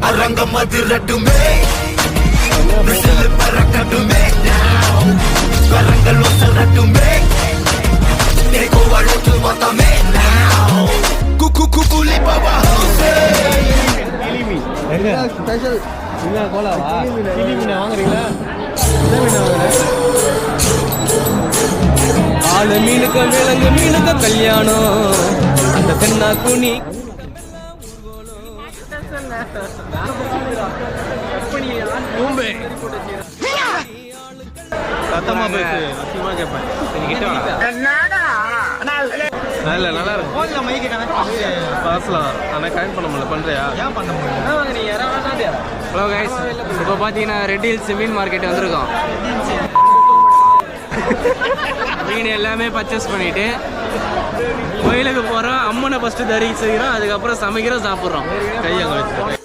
அரங்கம் அதிரட்டுமே விசில் பறக்கட்டுமே கரங்கள் வசரட்டுமே தேகோ அழுத்து மொத்தமே குக்கு குக்குலி பாபா ஹவுசே எங்க ஸ்பெஷல் இல்ல கோலாவா கிளி மீன் வாங்குறீங்களா என்ன மீன் வாங்குறீங்க ஆளு மீனுக்கு விலங்கு மீனுக்கு கல்யாணம் அந்த தென்னா குனி சத்தமா பேசு சத்தியமா கேட்பேன் இல்ல நல்லா இருக்கு பாசலாம் ஆனா கனெக்ட் பண்ண முடியல பண்றியா ஏன் பண்ண முடியல ஹலோ கைஸ் இப்போ பார்த்தீங்கன்னா ரெட் ஹில்ஸ் மீன் மார்க்கெட் வந்திருக்கோம் மீன் எல்லாமே பர்ச்சேஸ் பண்ணிட்டு கோயிலுக்கு போகிறோம் அம்மனை ஃபஸ்ட்டு தரிசிக்கிறோம் அதுக்கப்புறம் சமைக்கிறோம் சாப்பிட்றோம் கையை வச்சு